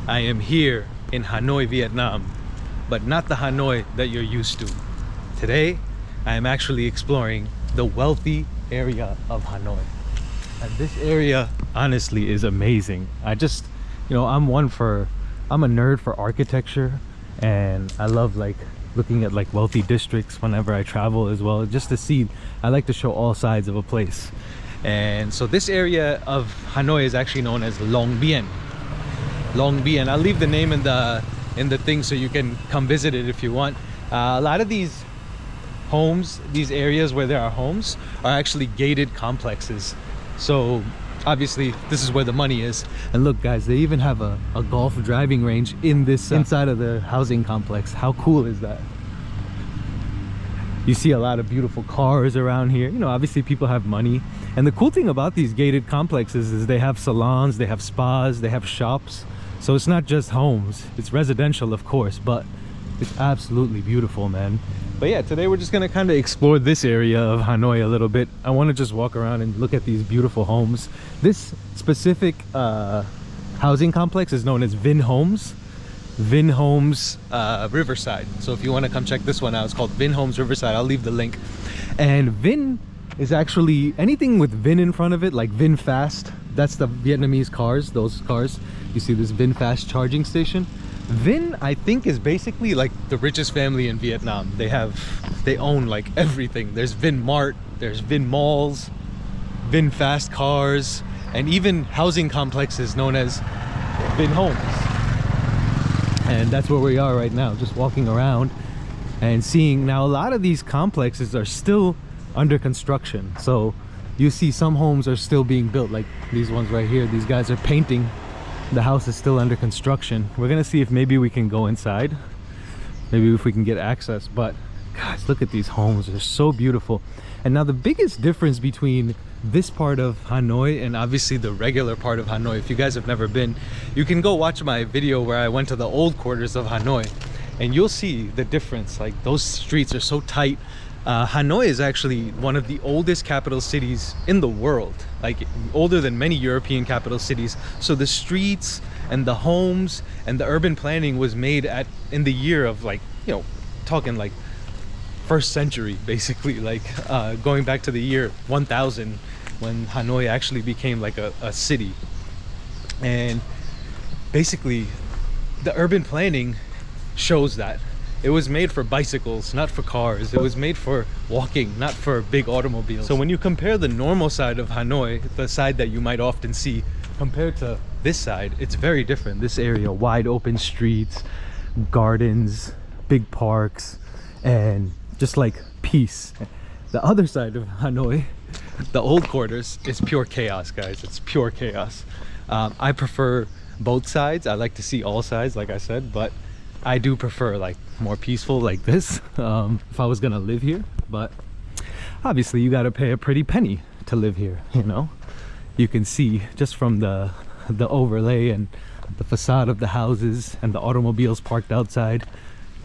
I am here in Hanoi, Vietnam, but not the Hanoi that you're used to. Today, I am actually exploring the wealthy area of Hanoi. And this area, honestly, is amazing. I'm a nerd for architecture, and I love like looking at like wealthy districts whenever I travel as well, just to see. I like to show all sides of a place. And so this area of Hanoi is actually known as Long Biên. Long Biên. I'll leave the name in the thing so you can come visit it if you want. A lot of these homes, these areas where there are homes, are actually gated complexes. So obviously this is where the money is. And look guys, they even have a golf driving range in this inside of the housing complex. How cool is that? You see a lot of beautiful cars around here. You know, obviously people have money. And the cool thing about these gated complexes is they have salons, they have spas, they have shops. So it's not just homes, it's residential of course, but it's absolutely beautiful, man. But yeah, today we're just gonna kind of explore this area of Hanoi a little bit. I want to just walk around and look at these beautiful homes. This specific housing complex is known as Vin Homes. Vin Homes Riverside. So if you want to come check this one out, it's called Vin Homes Riverside. I'll leave the link. And Vin is actually anything with Vin in front of it, like Vin Fast. That's the Vietnamese cars, those cars. You see this Vin Fast charging station. Vin, I think, is basically like the richest family in Vietnam. They own like everything. There's Vin Mart, there's Vin Malls, Vin Fast cars, and even housing complexes known as Vin Homes. And that's where we are right now, just walking around and seeing. Now a lot of these complexes are still under construction, so you see some homes are still being built, like these ones right here. These guys are painting. The house is still under construction. We're gonna see if maybe we can go inside, maybe if we can get access. But guys, look at these homes, they're so beautiful. And now the biggest difference between this part of Hanoi and obviously the regular part of Hanoi, if you guys have never been, you can go watch my video where I went to the old quarters of Hanoi and you'll see the difference. Like, those streets are so tight. Hanoi is actually one of the oldest capital cities in the world, like older than many European capital cities. So the streets and the homes and the urban planning was made in the year of, like, you know, talking like first century, basically, like going back to the year 1000 when Hanoi actually became like a city. And basically the urban planning shows that it was made for bicycles, not for cars. It was made for walking, not for big automobiles. So when you compare the normal side of Hanoi, the side that you might often see, compared to this side, it's very different. This area, wide open streets, gardens, big parks, and just like peace. The other side of Hanoi, the old quarters, is pure chaos, guys. It's pure chaos. I prefer both sides. I like to see all sides, like I said, but I do prefer like more peaceful like this if I was gonna live here. But obviously you gotta pay a pretty penny to live here, you know. You can see just from the overlay and the facade of the houses and the automobiles parked outside,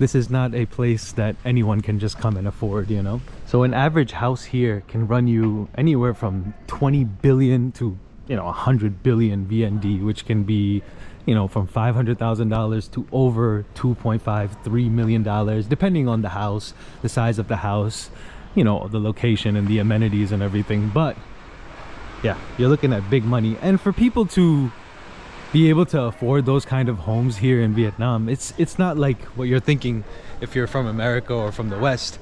this is not a place that anyone can just come and afford, you know. So an average house here can run you anywhere from 20 billion to, you know, 100 billion VND, which can be, you know, from $500,000 to over $2.5–3 million, depending on the house, the size of the house, you know, the location and the amenities and everything. But yeah, you're looking at big money. And for people to be able to afford those kind of homes here in Vietnam, it's not like what you're thinking if you're from America or from the West.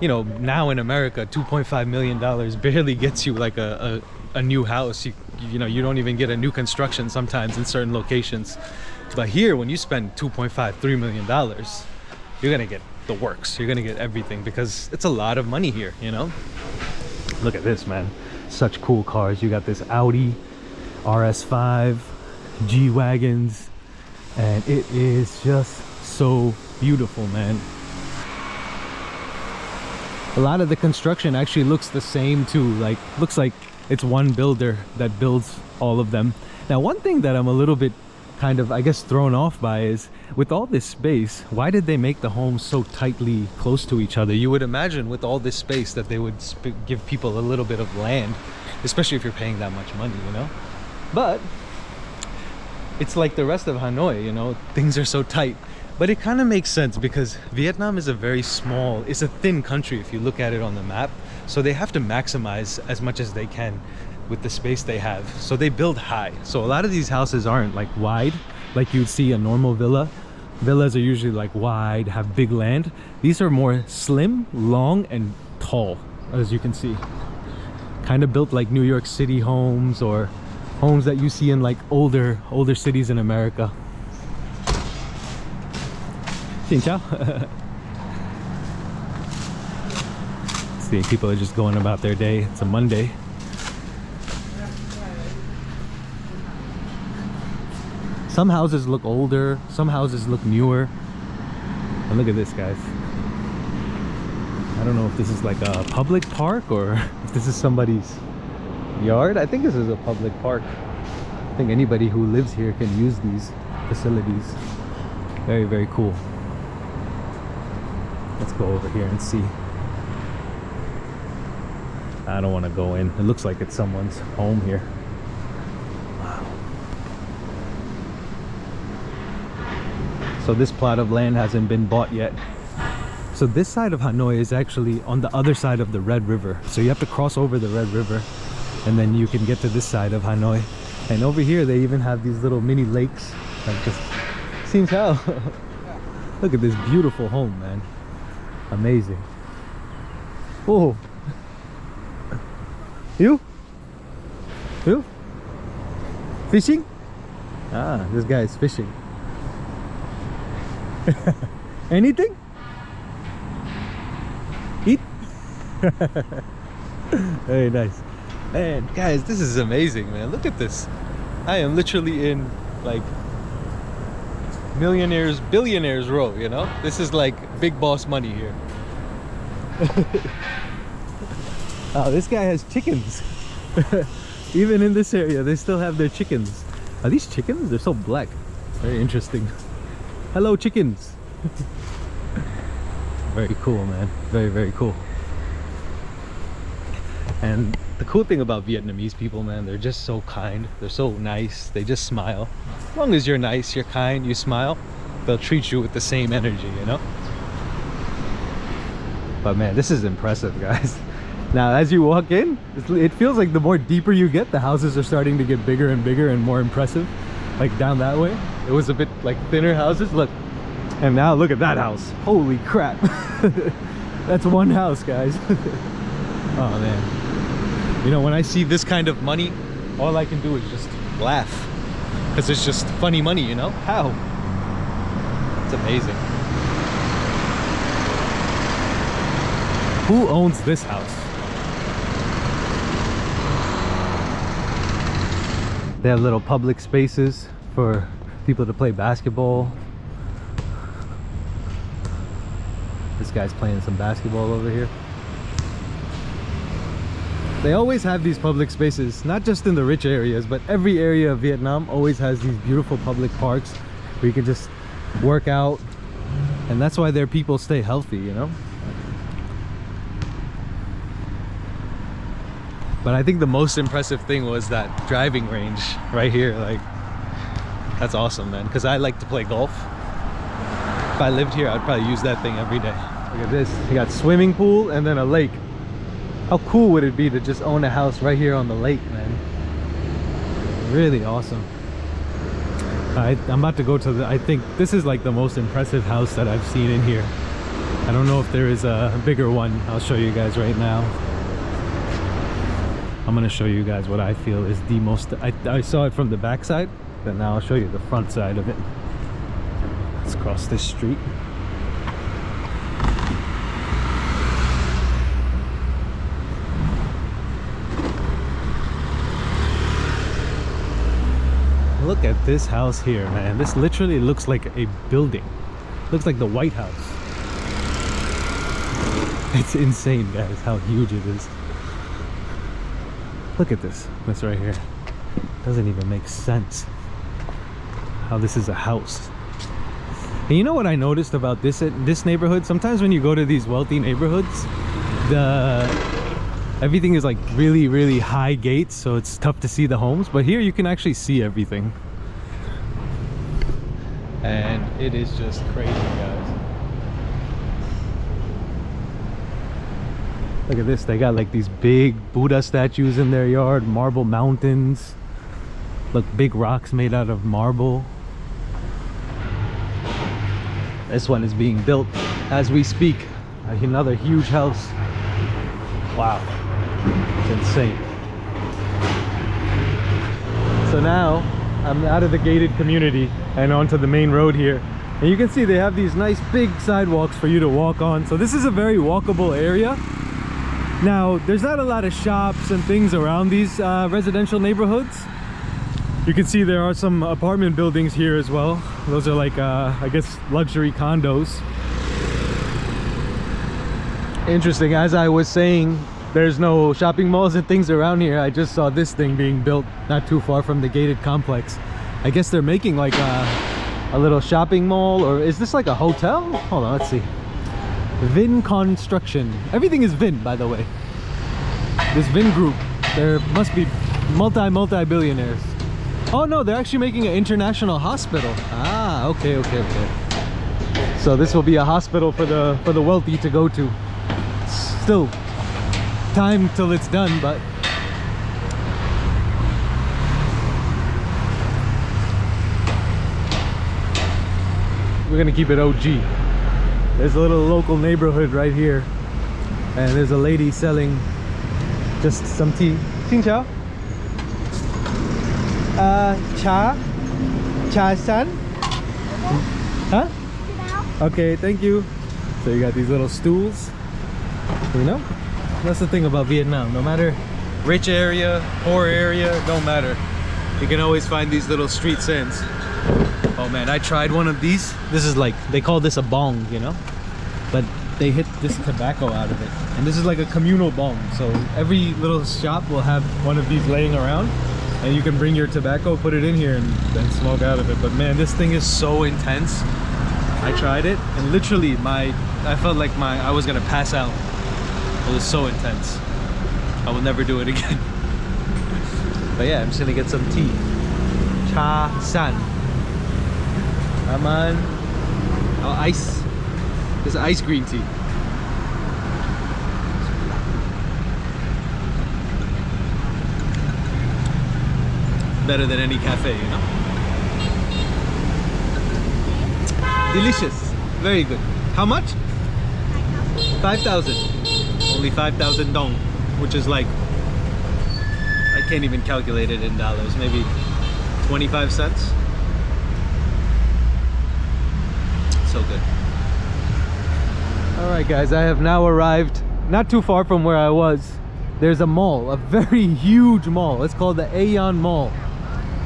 You know, now in America, $2.5 million barely gets you like a new house. You know, you don't even get a new construction sometimes in certain locations. But here, when you spend $2.5–3 million, you're gonna get the works. You're gonna get everything, because it's a lot of money here, you know. Look at this, man. Such cool cars. You got this Audi RS5, G-Wagons, and it is just so beautiful, man. A lot of the construction actually looks the same too. Like, looks like it's one builder that builds all of them. Now, one thing that I'm a little bit kind of, I guess, thrown off by is, with all this space, why did they make the homes so tightly close to each other? You would imagine with all this space that they would give people a little bit of land, especially if you're paying that much money, you know. But it's like the rest of Hanoi, you know, things are so tight. But it kind of makes sense because Vietnam is a very small, it's a thin country if you look at it on the map. So they have to maximize as much as they can with the space they have. So they build high. So a lot of these houses aren't like wide, like you'd see a normal villa. Villas are usually like wide, have big land. These are more slim, long, and tall, as you can see. Kind of built like New York City homes or homes that you see in like older cities in America. Xin chào. See, people are just going about their day. It's a Monday. Some houses look older, some houses look newer. And look at this, guys. I don't know if this is like a public park or if this is somebody's yard. I think this is a public park. I think anybody who lives here can use these facilities. Very, very cool. Let's go over here and see. I don't want to go in. It looks like it's someone's home here. Wow. So this plot of land hasn't been bought yet. So this side of Hanoi is actually on the other side of the Red River. So you have to cross over the Red River and then you can get to this side of Hanoi. And over here they even have these little mini lakes. Like just seems how. Look at this beautiful home, man. Amazing. Oh. You? Fishing? Ah, this guy is fishing. Anything? Eat? Very nice. Man, guys, this is amazing, man. Look at this. I am literally in like millionaires, billionaires row, you know? This is like big boss money here. Oh, this guy has chickens. Even in this area, they still have their chickens. Are these chickens? They're so black. Very interesting. Hello, chickens. Very cool, man. Very, very cool. And the cool thing about Vietnamese people, man, they're just so kind. They're so nice. They just smile. As long as you're nice, you're kind, you smile, they'll treat you with the same energy, you know? But man, this is impressive, guys. Now, as you walk in, it feels like the more deeper you get, the houses are starting to get bigger and bigger and more impressive. Like down that way, it was a bit like thinner houses. Look, and now look at that house. Holy crap. That's one house, guys. Oh man. You know, when I see this kind of money, all I can do is just laugh. Because it's just funny money, you know? How? It's amazing. Who owns this house? They have little public spaces for people to play basketball. This guy's playing some basketball over here. They always have these public spaces, not just in the rich areas, but every area of Vietnam always has these beautiful public parks where you can just work out. And that's why their people stay healthy, you know? But I think the most impressive thing was that driving range right here. Like, that's awesome, man. Because I like to play golf. If I lived here, I'd probably use that thing every day. Look at this. You got swimming pool and then a lake. How cool would it be to just own a house right here on the lake, man? Really awesome. I'm about to go to the, I think this is like the most impressive house that I've seen in here. I don't know if there is a bigger one. I'll show you guys right now. I'm gonna show you guys what I feel is the most, I saw it from the back side, but now I'll show you the front side of it. Let's cross this street. Look at this house here, man. This literally looks like a building. Looks like the White House. It's insane, guys, how huge it is. Look at this right here. Doesn't even make sense how this is a house. And you know what I noticed about this neighborhood? Sometimes when you go to these wealthy neighborhoods, everything is like really, really high gates, so it's tough to see the homes. But here you can actually see everything. and it is just crazy, guys. Look at this, they got like these big Buddha statues in their yard, marble mountains. Look, big rocks made out of marble. This one is being built as we speak. Another huge house. Wow, it's insane. So now I'm out of the gated community and onto the main road here, and you can see they have these nice big sidewalks for you to walk on. So this is a very walkable area. Now there's not a lot of shops and things around these residential neighborhoods. You can see there are some apartment buildings here as well. Those are like I guess luxury condos. Interesting, as I was saying, there's no shopping malls and things around here. I just saw this thing being built not too far from the gated complex. I guess they're making like a little shopping mall, or is this like a hotel? Hold on, let's see. Vin Construction. Everything is Vin, by the way. This Vin group, there must be multi-billionaires. Oh no, they're actually making an international hospital. Ah, okay. So this will be a hospital for the wealthy to go to. Still time till it's done, but we're gonna keep it OG. There's a little local neighborhood right here, and there's a lady selling just some tea. Xin chào. Cha san? Huh? Okay, thank you. So you got these little stools, you know? That's the thing about Vietnam. No matter rich area, poor area, don't matter. You can always find these little street scents. Oh man, I tried one of these. This is like, they call this a bong, you know? But they hit this tobacco out of it. And this is like a communal bong. So every little shop will have one of these laying around. And you can bring your tobacco, put it in here, and then smoke out of it. But man, this thing is so intense. I tried it, and literally I felt like I was gonna pass out. It was so intense. I will never do it again. But yeah, I'm just gonna get some tea. Cha san. Come on. Oh, ice. This is ice green tea. Better than any cafe, you know? Delicious. Very good. How much? 5,000. Only 5,000 dong, which is like, I can't even calculate it in dollars. Maybe 25 cents. So good. All right, guys, I have now arrived not too far from where I was. There's a mall, a very huge mall. It's called the Aeon Mall.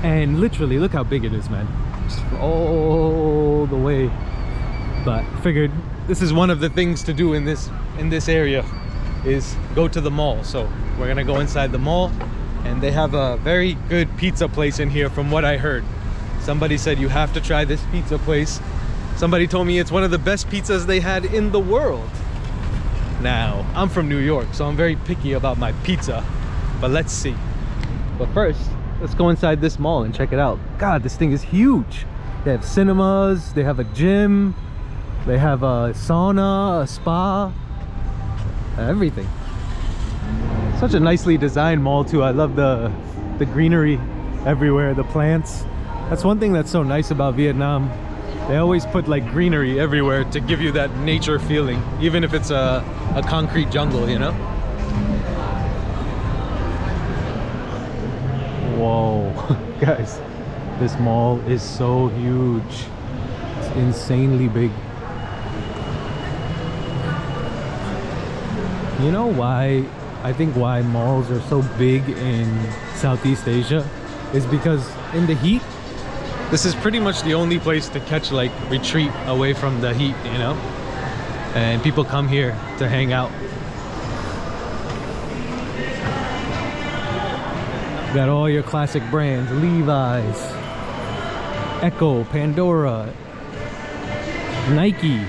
And literally, look how big it is, man. Just all the way. But figured this is one of the things to do in this area, is go to the mall. So we're gonna go inside the mall, and they have a very good pizza place in here from what I heard. Somebody said you have to try this pizza place. Somebody told me it's one of the best pizzas they had in the world. Now, I'm from New York, so I'm very picky about my pizza, but let's see. But first, let's go inside this mall and check it out. God, this thing is huge. They have cinemas, they have a gym, they have a sauna, a spa, everything. Such a nicely designed mall too. I love the greenery everywhere, the plants. That's one thing that's so nice about Vietnam. They always put like greenery everywhere to give you that nature feeling, even if it's a concrete jungle, you know? Whoa, guys, this mall is so huge. It's insanely big. You know why? I think why malls are so big in Southeast Asia is because in the heat, this is pretty much the only place to catch like retreat away from the heat, you know? And people come here to hang out. Got all your classic brands, Levi's, Echo, Pandora, Nike.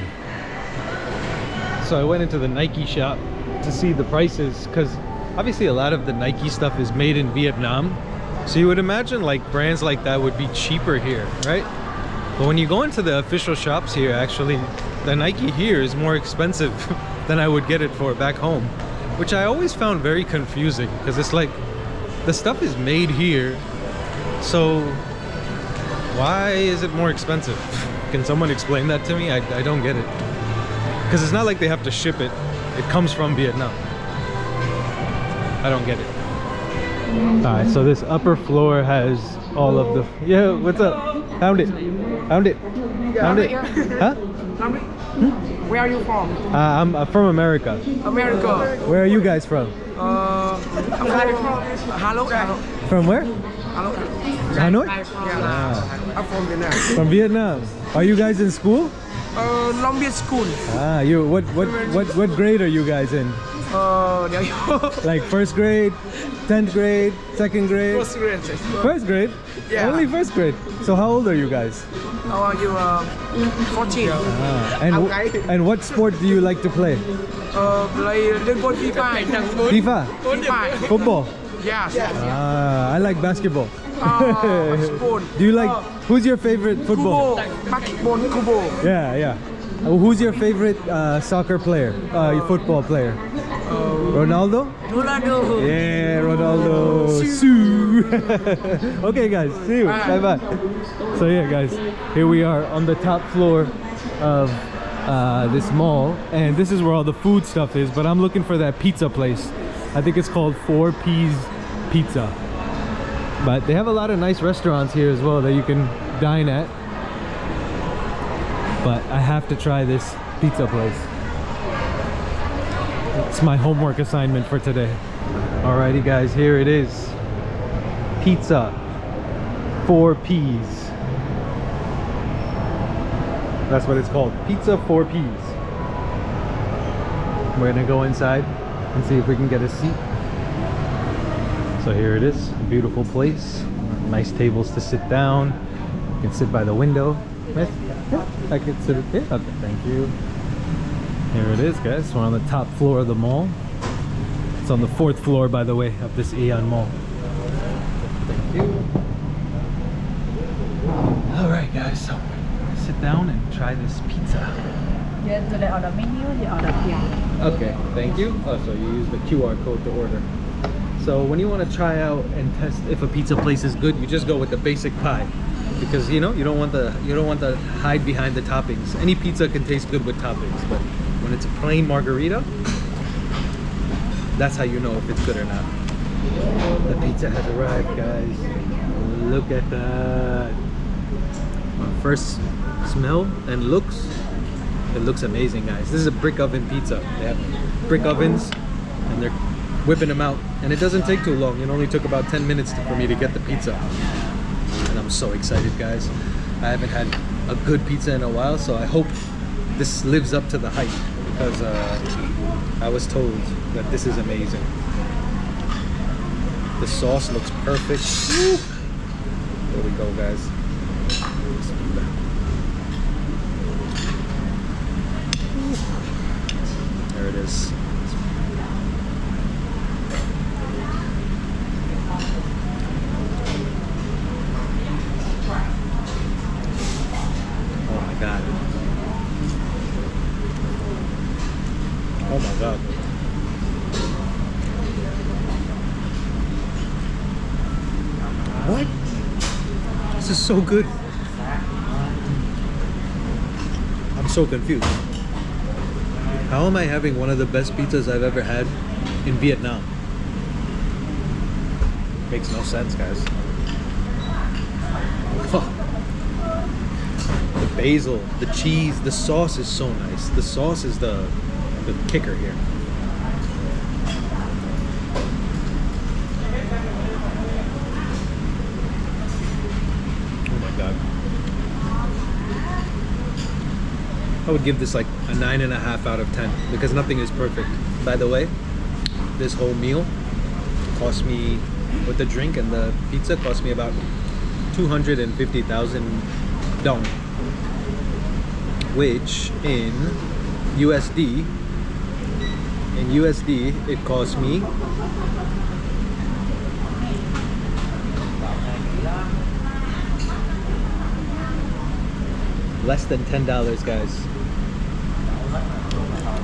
So I went into the Nike shop to see the prices, because obviously a lot of the Nike stuff is made in Vietnam. So you would imagine like brands like that would be cheaper here, right? But when you go into the official shops here, actually, the Nike here is more expensive than I would get it for back home, which I always found very confusing, because it's like the stuff is made here, so why is it more expensive? Can someone explain that to me? I don't get it, because it's not like they have to ship it. It comes from Vietnam. I don't get it. All right, so this upper floor has all of the... Yeah, what's up? Found it. Found it. Found it. Huh? Where are you from? I'm from America. America. Where are you guys from? I'm from Hanoi. From where? Hanoi? Yeah. I'm from Vietnam. From Vietnam. Are you guys in school? Long Biên school. Ah, you what grade are you guys in? There you go. Like first grade, 10th grade, second grade? First grade. First grade? Yeah. Only first grade. So how old are you guys? How are you? 14. And what sport do you like to play? Play Liên Quân FIFA. FIFA? FIFA. Football? Yes. Ah, I like basketball. Basketball. Do you like, who's your favorite football? Basketball, Kubo. Yeah, yeah. Who's your favorite soccer player, football player? Ronaldo? Ronaldo. Yeah, Ronaldo. Sue. Okay, guys, see you. Bye bye. So yeah, guys, here we are on the top floor of this mall, and this is where all the food stuff is. But I'm looking for that pizza place. I think it's called 4 P's Pizza. But they have a lot of nice restaurants here as well that you can dine at. But I have to try this pizza place. It's my homework assignment for today. Alrighty guys, here it is. Pizza 4 P's. That's what it's called. Pizza 4 P's. We're gonna go inside and see if we can get a seat. So here it is, a beautiful place. Nice tables to sit down. You can sit by the window. Yes. Yeah, I can sit here. Okay, thank you. Here it is, guys. We're on the top floor of the mall. It's on the 4th floor, by the way, of this Aeon Mall. Thank you. All right, guys. So sit down and try this pizza. Do they order menu? They order here. Okay, thank you. Oh, so you use the QR code to order. So when you want to try out and test if a pizza place is good, you just go with the basic pie, because you know you don't want to hide behind the toppings. Any pizza can taste good with toppings, but when it's a plain margarita, that's how you know if it's good or not. The pizza has arrived, guys. Look at that. First smell and looks, it looks amazing, guys. This is a brick oven pizza. They have brick ovens and they're whipping them out, and it doesn't take too long. It only took about 10 minutes for me to get the pizza, and I'm so excited, guys. I haven't had a good pizza in a while, so I hope this lives up to the hype, because I was told that this is amazing. The sauce looks perfect. Woo! There we go, guys. There it is. Oh my god. Oh my god. What? This is so good. I'm so confused. How am I having one of the best pizzas I've ever had in Vietnam? Makes no sense, guys. Oh. The basil, the cheese, the sauce is so nice. The sauce is the kicker here. Oh my god. I would give this like a 9.5 out of 10, because nothing is perfect. By the way, this whole meal cost me, with the drink and the pizza, cost me about 250,000 dong, which in USD it cost me Less than $10, guys.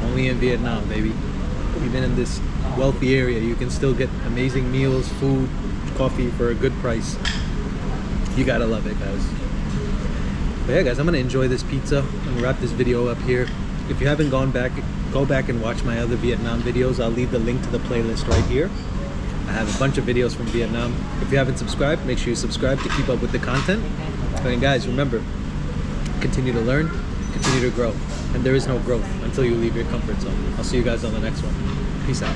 Only in Vietnam, baby. Even in this wealthy area, you can still get amazing meals, food, coffee for a good price. You gotta love it, guys. But yeah, guys, I'm gonna enjoy this pizza and wrap this video up here. If you haven't gone back, go back and watch my other Vietnam videos. I'll leave the link to the playlist right here. I have a bunch of videos from Vietnam. If you haven't subscribed, make sure you subscribe to keep up with the content. And guys, remember, continue to learn, continue to grow. And there is no growth until you leave your comfort zone. I'll see you guys on the next one. Peace out.